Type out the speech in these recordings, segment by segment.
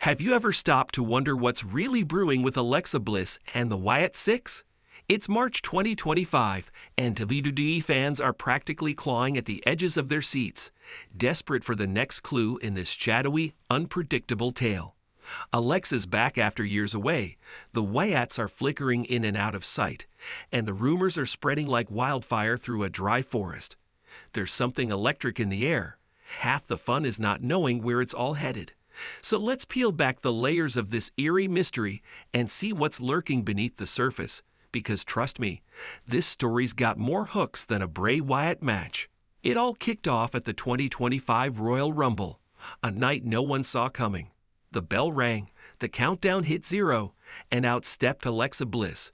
Have you ever stopped to wonder what's really brewing with Alexa Bliss and the Wyatt Six? It's March 2025, and WWE fans are practically clawing at the edges of their seats, desperate for the next clue in this shadowy, unpredictable tale. Alexa's back after years away, the Wyatts are flickering in and out of sight, and the rumors are spreading like wildfire through a dry forest. There's something electric in the air. Half the fun is not knowing where it's all headed. So let's peel back the layers of this eerie mystery and see what's lurking beneath the surface. Because trust me, this story's got more hooks than a Bray Wyatt match. It all kicked off at the 2025 Royal Rumble, a night no one saw coming. The bell rang, the countdown hit 0, and out stepped Alexa Bliss.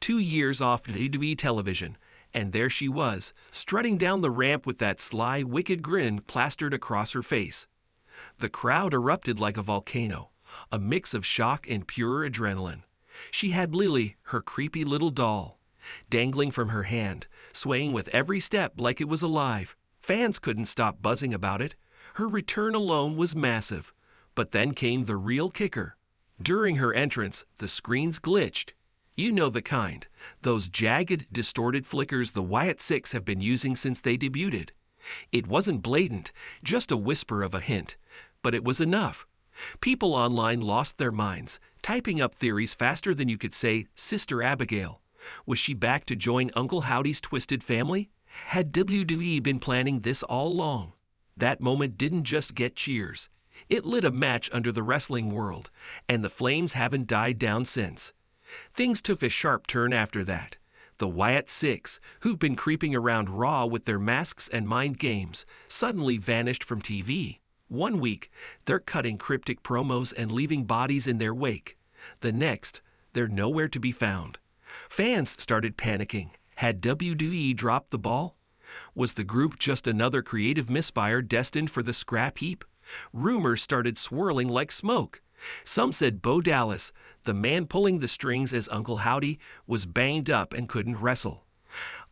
2 years off WWE television, and there she was, strutting down the ramp with that sly, wicked grin plastered across her face. The crowd erupted like a volcano, a mix of shock and pure adrenaline. She had Lily, her creepy little doll, dangling from her hand, swaying with every step like it was alive. Fans couldn't stop buzzing about it. Her return alone was massive. But then came the real kicker. During her entrance, the screens glitched. You know the kind. Those jagged, distorted flickers the Wyatt Six have been using since they debuted. It wasn't blatant, just a whisper of a hint. But it was enough. People online lost their minds, typing up theories faster than you could say, Sister Abigail. Was she back to join Uncle Howdy's twisted family? Had WWE been planning this all along? That moment didn't just get cheers. It lit a match under the wrestling world, and the flames haven't died down since. Things took a sharp turn after that. The Wyatt Six, who've been creeping around Raw with their masks and mind games, suddenly vanished from TV. 1 week, they're cutting cryptic promos and leaving bodies in their wake. The next, they're nowhere to be found. Fans started panicking. Had WWE dropped the ball? Was the group just another creative misfire destined for the scrap heap? Rumors started swirling like smoke. Some said Bo Dallas, the man pulling the strings as Uncle Howdy, was banged up and couldn't wrestle.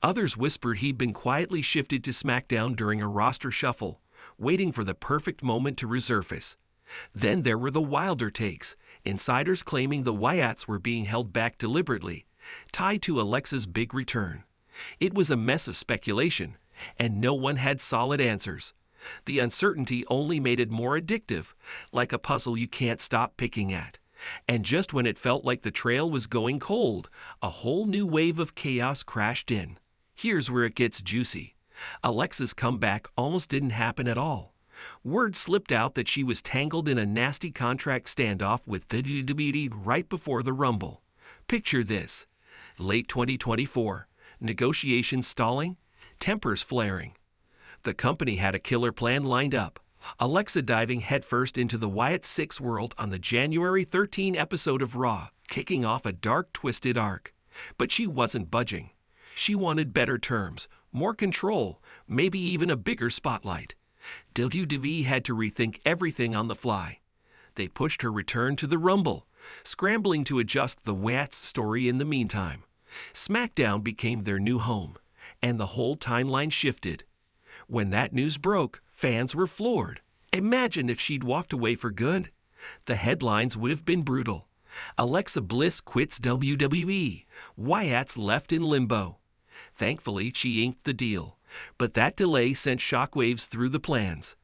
Others whispered he'd been quietly shifted to SmackDown during a roster shuffle, waiting for the perfect moment to resurface. Then there were the wilder takes, insiders claiming the Wyatts were being held back deliberately, tied to Alexa's big return. It was a mess of speculation, and no one had solid answers. The uncertainty only made it more addictive, like a puzzle you can't stop picking at. And just when it felt like the trail was going cold, a whole new wave of chaos crashed in. Here's where it gets juicy. Alexa's comeback almost didn't happen at all. Word slipped out that she was tangled in a nasty contract standoff with WWE right before the Rumble. Picture this. Late 2024, negotiations stalling, tempers flaring. The company had a killer plan lined up. Alexa diving headfirst into the Wyatt Six world on the January 13 episode of Raw, kicking off a dark, twisted arc. But she wasn't budging. She wanted better terms, more control, maybe even a bigger spotlight. WWE had to rethink everything on the fly. They pushed her return to the Rumble, scrambling to adjust the Wyatt's story in the meantime. SmackDown became their new home, and the whole timeline shifted. When that news broke, fans were floored. Imagine if she'd walked away for good. The headlines would have been brutal. Alexa Bliss quits WWE. Wyatt's left in limbo. Thankfully, she inked the deal. But that delay sent shockwaves through the plans.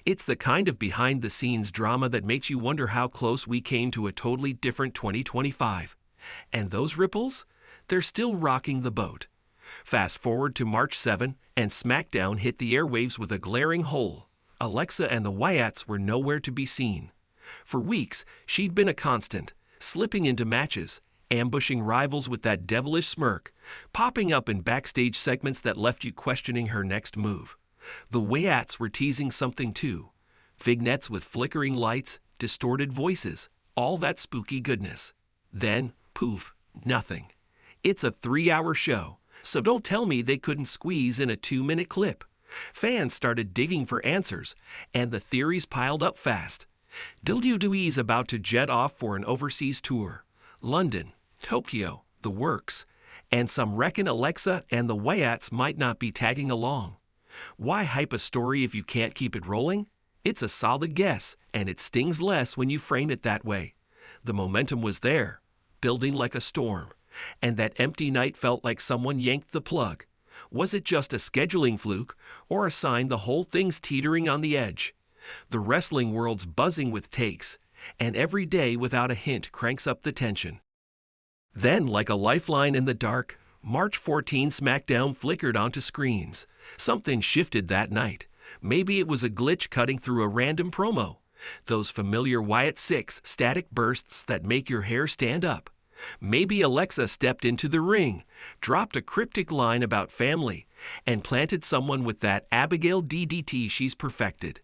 It's the kind of behind-the-scenes drama that makes you wonder how close we came to a totally different 2025. And those ripples? They're still rocking the boat. Fast forward to March 7, and SmackDown hit the airwaves with a glaring hole. Alexa and the Wyatts were nowhere to be seen. For weeks, she'd been a constant, slipping into matches, ambushing rivals with that devilish smirk, popping up in backstage segments that left you questioning her next move. The Wyatts were teasing something too. Vignettes with flickering lights, distorted voices, all that spooky goodness. Then, poof, nothing. It's a 3-hour show, so don't tell me they couldn't squeeze in a 2-minute clip. Fans started digging for answers, and the theories piled up fast. WWE's about to jet off for an overseas tour. London, Tokyo, the works. And some reckon Alexa and the Wyatts might not be tagging along. Why hype a story if you can't keep it rolling? It's a solid guess, and it stings less when you frame it that way. The momentum was there, building like a storm, and that empty night felt like someone yanked the plug. Was it just a scheduling fluke, or a sign the whole thing's teetering on the edge? The wrestling world's buzzing with takes, and every day without a hint cranks up the tension. Then, like a lifeline in the dark, March 14 SmackDown flickered onto screens. Something shifted that night. Maybe it was a glitch cutting through a random promo. Those familiar Wyatt 6 static bursts that make your hair stand up. Maybe Alexa stepped into the ring, dropped a cryptic line about family, and planted someone with that Abigail DDT she's perfected.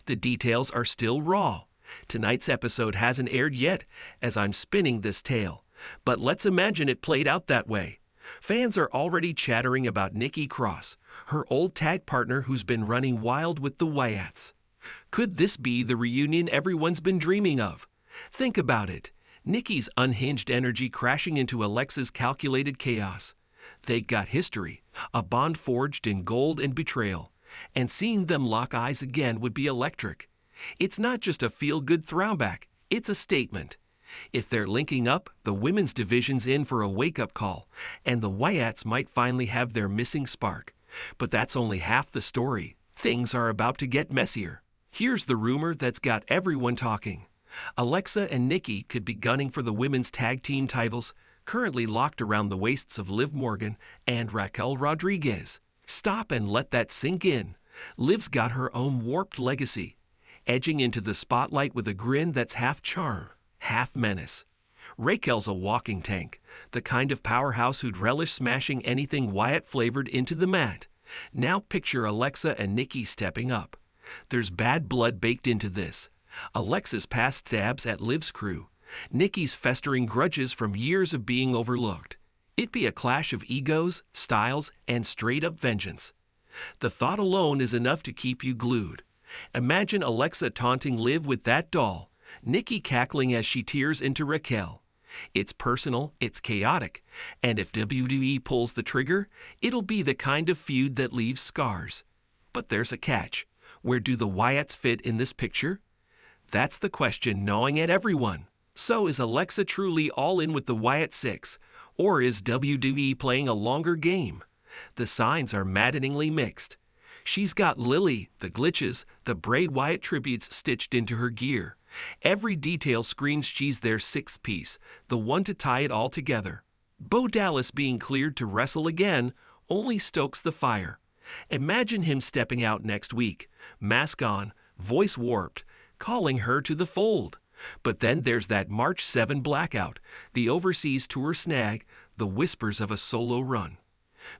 The details are still raw. Tonight's episode hasn't aired yet as I'm spinning this tale, but let's imagine it played out that way. Fans are already chattering about Nikki Cross, her old tag partner who's been running wild with the Wyatts. Could this be the reunion everyone's been dreaming of? Think about it. Nikki's unhinged energy crashing into Alexa's calculated chaos. They got history, a bond forged in gold and betrayal, and seeing them lock eyes again would be electric. It's not just a feel-good throwback, it's a statement. If they're linking up, the women's division's in for a wake-up call, and the Wyatts might finally have their missing spark. But that's only half the story. Things are about to get messier. Here's the rumor that's got everyone talking. Alexa and Nikki could be gunning for the women's tag team titles, currently locked around the waists of Liv Morgan and Raquel Rodriguez. Stop and let that sink in. Liv's got her own warped legacy, edging into the spotlight with a grin that's half charm, half menace. Raquel's a walking tank, the kind of powerhouse who'd relish smashing anything Wyatt-flavored into the mat. Now picture Alexa and Nikki stepping up. There's bad blood baked into this. Alexa's past stabs at Liv's crew, Nikki's festering grudges from years of being overlooked. It'd be a clash of egos, styles, and straight-up vengeance. The thought alone is enough to keep you glued. Imagine Alexa taunting Liv with that doll, Nikki cackling as she tears into Raquel. It's personal, it's chaotic, and if WWE pulls the trigger, it'll be the kind of feud that leaves scars. But there's a catch. Where do the Wyatts fit in this picture? That's the question gnawing at everyone. So is Alexa truly all in with the Wyatt 6, or is WWE playing a longer game? The signs are maddeningly mixed. She's got Lily, the glitches, the Bray Wyatt tributes stitched into her gear. Every detail screams she's their sixth piece, the one to tie it all together. Bo Dallas being cleared to wrestle again only stokes the fire. Imagine him stepping out next week, mask on, voice warped, calling her to the fold. But then there's that March 7 blackout, the overseas tour snag, the whispers of a solo run.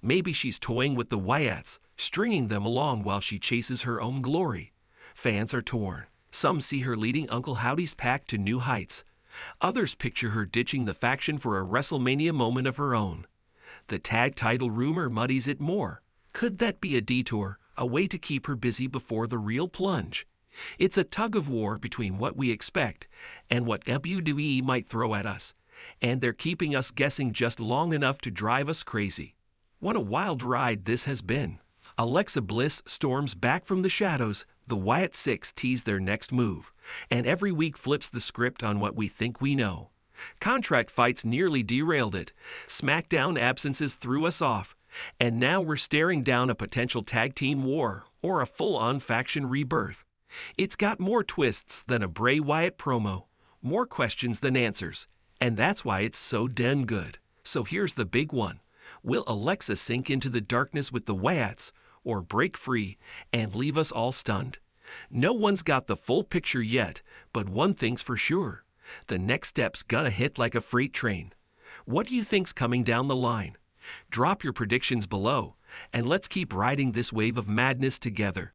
Maybe she's toying with the Wyatts, stringing them along while she chases her own glory. Fans are torn. Some see her leading Uncle Howdy's pack to new heights. Others picture her ditching the faction for a WrestleMania moment of her own. The tag title rumor muddies it more. Could that be a detour, a way to keep her busy before the real plunge? It's a tug-of-war between what we expect and what WWE might throw at us, and they're keeping us guessing just long enough to drive us crazy. What a wild ride this has been. Alexa Bliss storms back from the shadows, the Wyatt 6 tease their next move, and every week flips the script on what we think we know. Contract fights nearly derailed it, SmackDown absences threw us off, and now we're staring down a potential tag team war or a full-on faction rebirth. It's got more twists than a Bray Wyatt promo, more questions than answers, and that's why it's so damn good. So here's the big one. Will Alexa sink into the darkness with the Wyatts or break free and leave us all stunned? No one's got the full picture yet, but one thing's for sure. The next step's gonna hit like a freight train. What do you think's coming down the line? Drop your predictions below, and let's keep riding this wave of madness together.